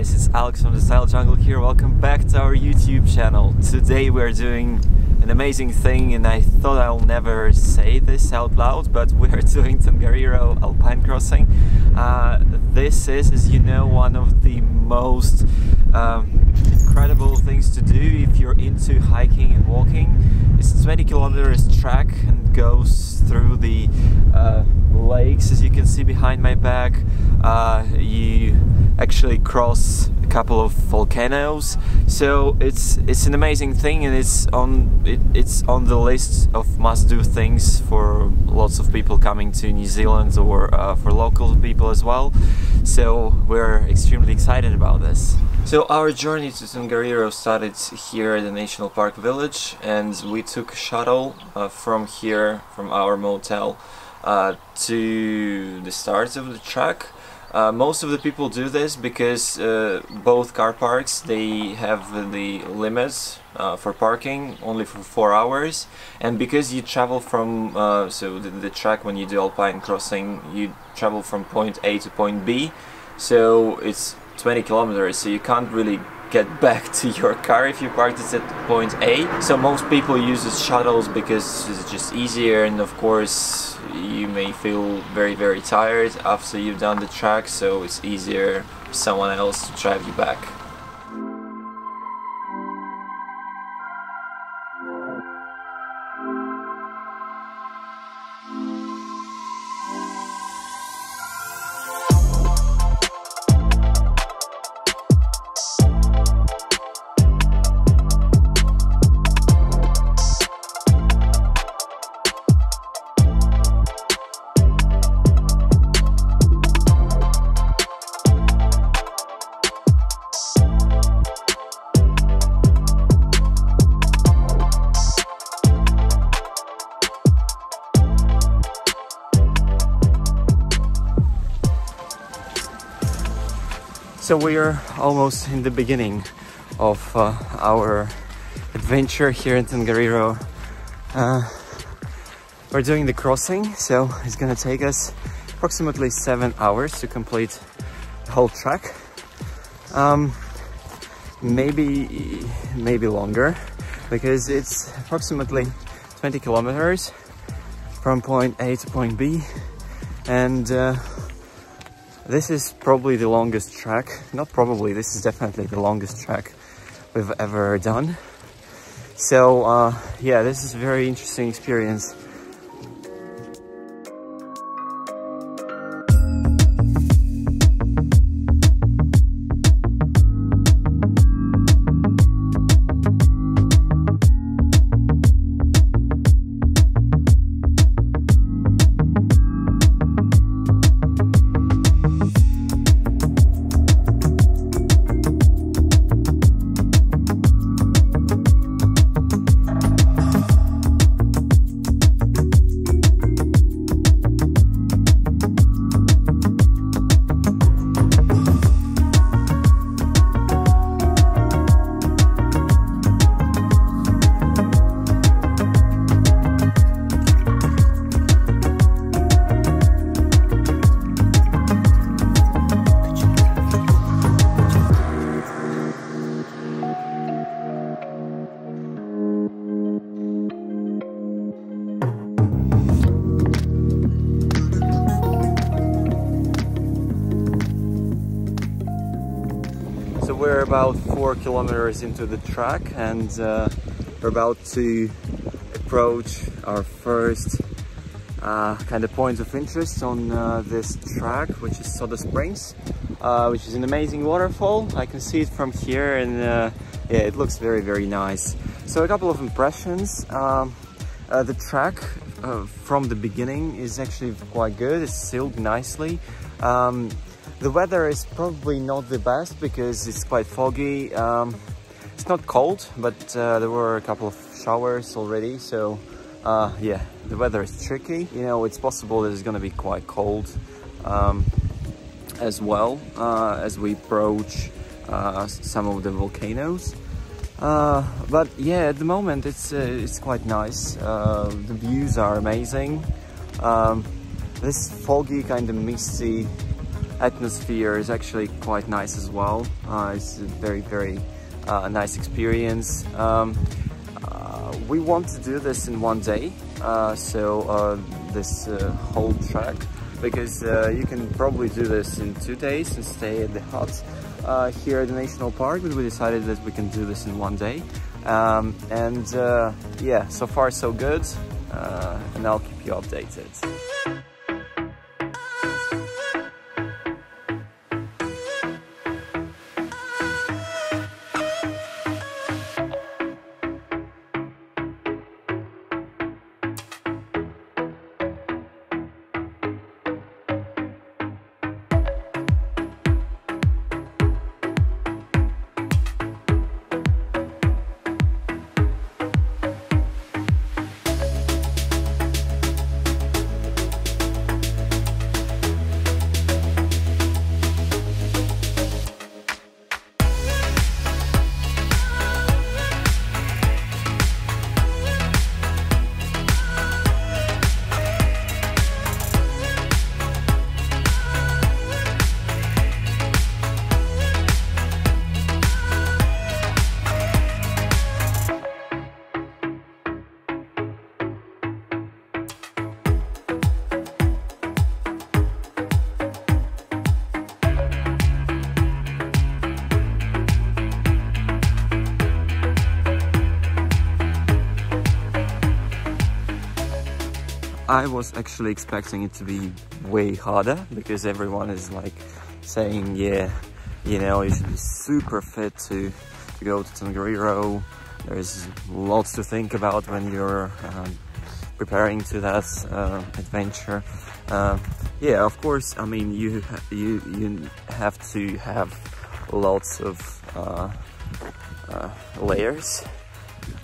guys, it's Alex from theStyleJungle here. Welcome back to our YouTube channel. Today we're doing an amazing thing, and I thought I'll never say this out loud, but we're doing Tongariro Alpine Crossing. This is, as you know, one of the most incredible things to do if you're into hiking and walking. It's 20 kilometers track and goes through the lakes, as you can see behind my back. You actually cross a couple of volcanoes, so it's an amazing thing, and it's on the list of must-do things for lots of people coming to New Zealand, or for local people as well. So we're extremely excited about this. So our journey to Tongariro started here at the National Park village, and we took a shuttle from here, from our motel, to the start of the track. Most of the people do this because both car parks, they have the limits for parking only for 4 hours, and because you travel from so the track, when you do Alpine Crossing, you travel from point A to point B, so it's 20 kilometers, so you can't really get back to your car if you parked it at point A. So most people use the shuttles because it's just easier, and of course you may feel very tired after you've done the track, so it's easier for someone else to drive you back. So we are almost in the beginning of our adventure here in Tongariro. We're doing the crossing, so it's gonna take us approximately 7 hours to complete the whole track. Maybe longer, because it's approximately 20 kilometers from point A to point B, and this is probably the longest track. Not probably, this is definitely the longest track we've ever done. So yeah, this is a very interesting experience. So we're about 4 kilometers into the track, and we're about to approach our first kind of point of interest on this track, which is Soda Springs, which is an amazing waterfall. I can see it from here, and yeah, it looks very nice. So a couple of impressions. The track from the beginning is actually quite good. It's sealed nicely. The weather is probably not the best because it's quite foggy. It's not cold, but there were a couple of showers already, so yeah, the weather is tricky. You know, it's possible that it's gonna be quite cold as well as we approach some of the volcanoes. But yeah, at the moment it's quite nice. The views are amazing. This foggy, kind of misty atmosphere is actually quite nice as well. It's a very nice experience. We want to do this in one day, this whole track, because you can probably do this in 2 days and stay at the hut here at the national park, but we decided that we can do this in 1 day. Yeah, so far so good, and I'll keep you updated. I was actually expecting it to be way harder, because everyone is like saying, yeah, you know, you should be super fit to go to Tongariro. There's lots to think about when you're preparing to that adventure. Yeah, of course, I mean, you have to have lots of layers,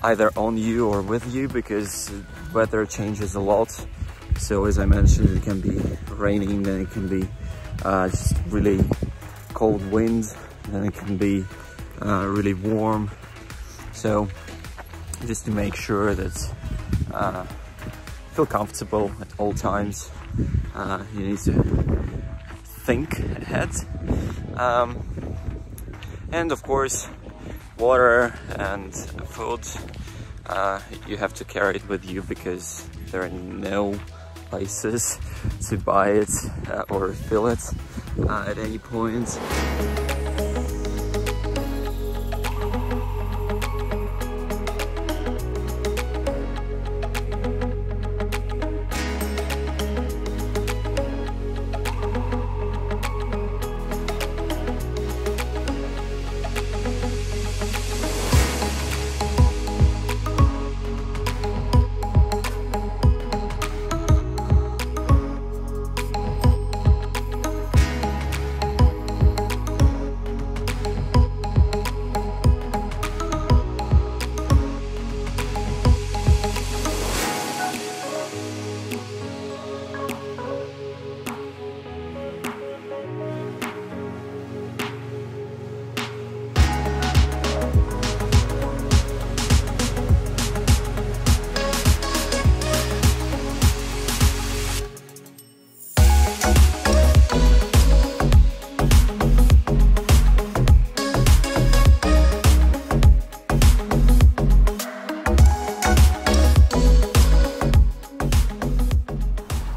either on you or with you, because weather changes a lot. So as I mentioned, it can be raining, then it can be just really cold wind, then it can be really warm. So just to make sure that feel comfortable at all times, you need to think ahead, and of course water and food, you have to carry it with you, because there are no places to buy it or fill it at any point.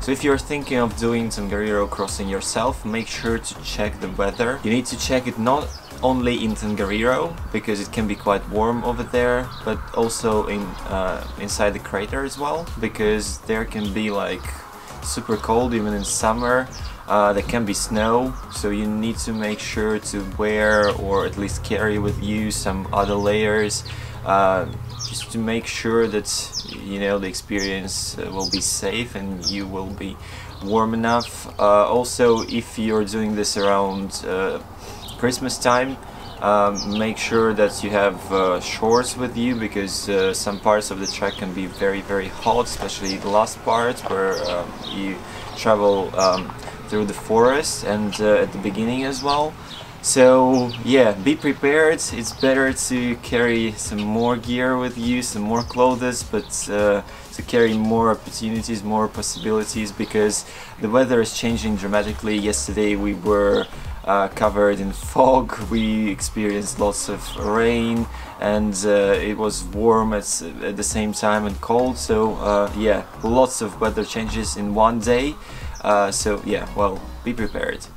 So if you're thinking of doing Tongariro Crossing yourself, make sure to check the weather. You need to check it not only in Tongariro, because it can be quite warm over there, but also inside the crater as well, because there can be like super cold even in summer. There can be snow, so you need to make sure to wear or at least carry with you some other layers, just to make sure that, you know, the experience will be safe and you will be warm enough. Also, if you're doing this around Christmas time, make sure that you have shorts with you, because some parts of the track can be very hot, especially the last part where you travel through the forest, and at the beginning as well. So yeah, be prepared. It's better to carry some more gear with you, some more clothes, but to carry more opportunities, more possibilities, because the weather is changing dramatically. Yesterday we were covered in fog, we experienced lots of rain, and it was warm at the same time and cold. So yeah, lots of weather changes in one day. So yeah, well, be prepared.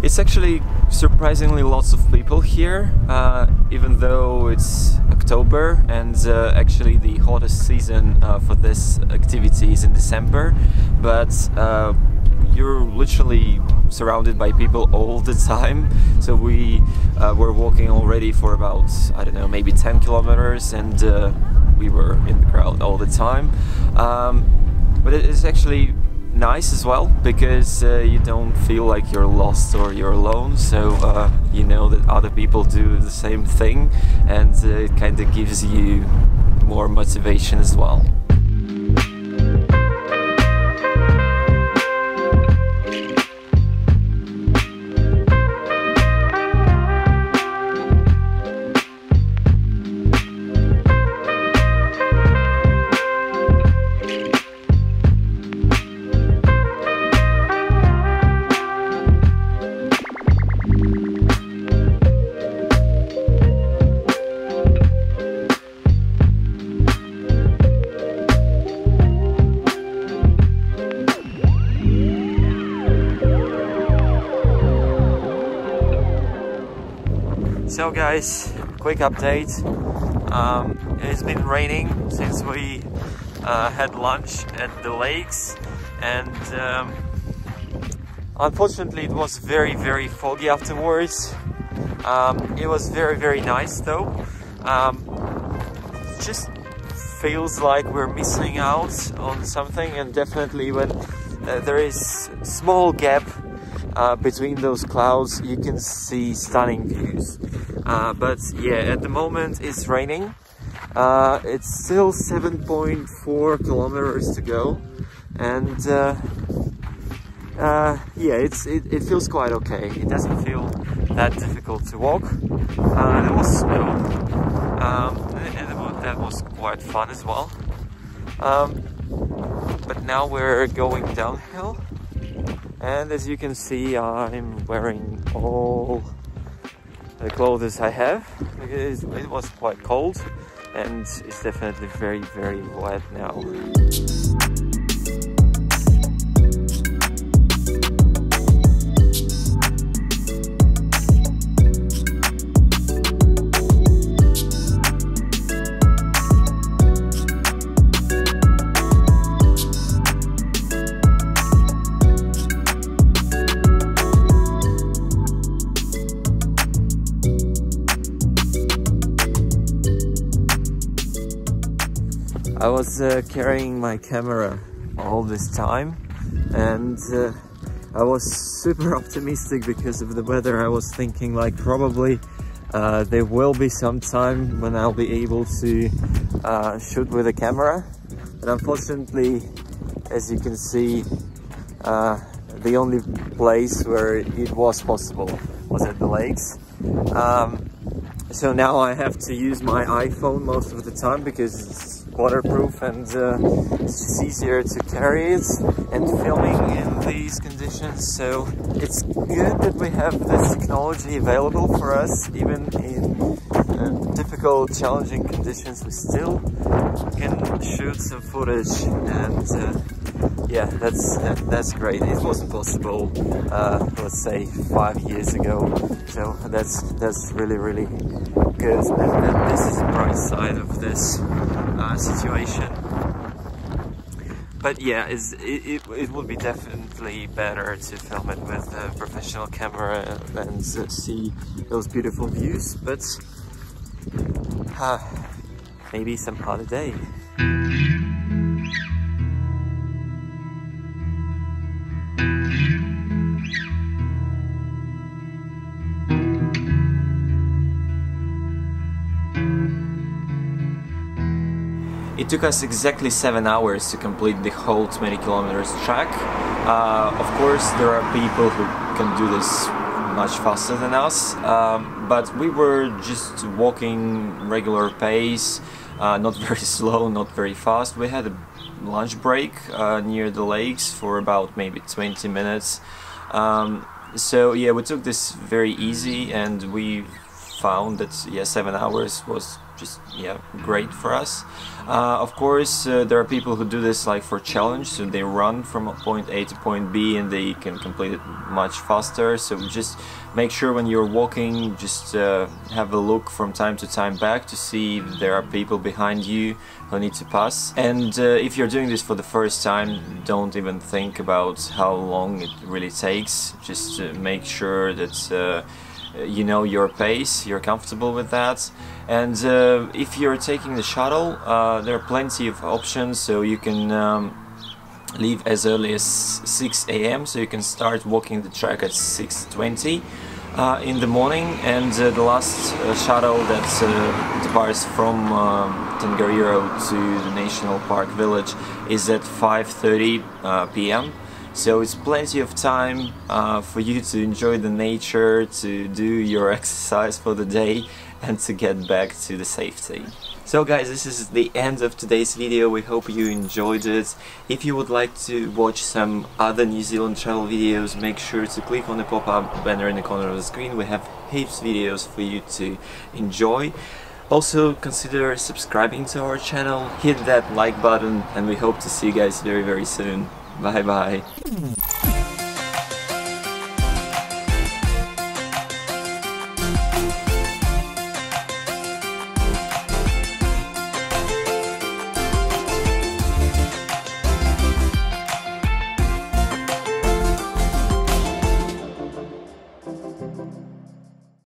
It's actually surprisingly lots of people here, even though it's October, and actually the hottest season for this activity is in December, but you're literally surrounded by people all the time. So we were walking already for about, I don't know, maybe 10 kilometers, and we were in the crowd all the time. But it is actually nice as well, because you don't feel like you're lost or you're alone, so you know that other people do the same thing, and it kind of gives you more motivation as well. So guys, quick update. It's been raining since we had lunch at the lakes, and unfortunately it was very foggy afterwards. It was very nice though. Just feels like we're missing out on something, and definitely when there is small gap between those clouds you can see stunning views. But yeah, at the moment it's raining. It's still 7.4 kilometers to go, and yeah, it feels quite okay. It doesn't feel that difficult to walk. There was snow, and that was quite fun as well. But now we're going downhill, and as you can see, I'm wearing all the clothes I have because it was quite cold, and it's definitely very, very wet now. I was carrying my camera all this time, and I was super optimistic because of the weather. I was thinking like probably there will be some time when I'll be able to shoot with a camera, but unfortunately, as you can see, the only place where it was possible was at the lakes. So now I have to use my iPhone most of the time because it's waterproof, and it's just easier to carry it and filming in these conditions. So it's good that we have this technology available for us, even in difficult, challenging conditions. We still can shoot some footage, and yeah, that's great. It wasn't possible, let's say 5 years ago. So that's really, really good. And this is the bright side of this situation. But yeah, it would be definitely better to film it with a professional camera and see those beautiful views. But maybe some other day. It took us exactly 7 hours to complete the whole 20 kilometers track. Of course, there are people who can do this much faster than us, but we were just walking regular pace, not very slow, not very fast. We had a lunch break near the lakes for about maybe 20 minutes. So yeah, we took this very easy, and we found that 7 hours was just great for us. Of course, there are people who do this like for challenge, so they run from point A to point B and they can complete it much faster. So just make sure when you're walking, just have a look from time to time back to see if there are people behind you who need to pass. And if you're doing this for the first time, don't even think about how long it really takes. Just make sure that you know your pace, you're comfortable with that. And if you're taking the shuttle, there are plenty of options, so you can leave as early as 6 AM, so you can start walking the track at 6:20 in the morning, and the last shuttle that departs from Tongariro to the National Park village is at 5:30 PM. So it's plenty of time for you to enjoy the nature, to do your exercise for the day, and to get back to the safety. So guys, this is the end of today's video. We hope you enjoyed it. If you would like to watch some other New Zealand travel videos, make sure to click on the pop-up banner in the corner of the screen. We have heaps of videos for you to enjoy. Also consider subscribing to our channel, hit that like button, and we hope to see you guys very, very soon. Bye bye.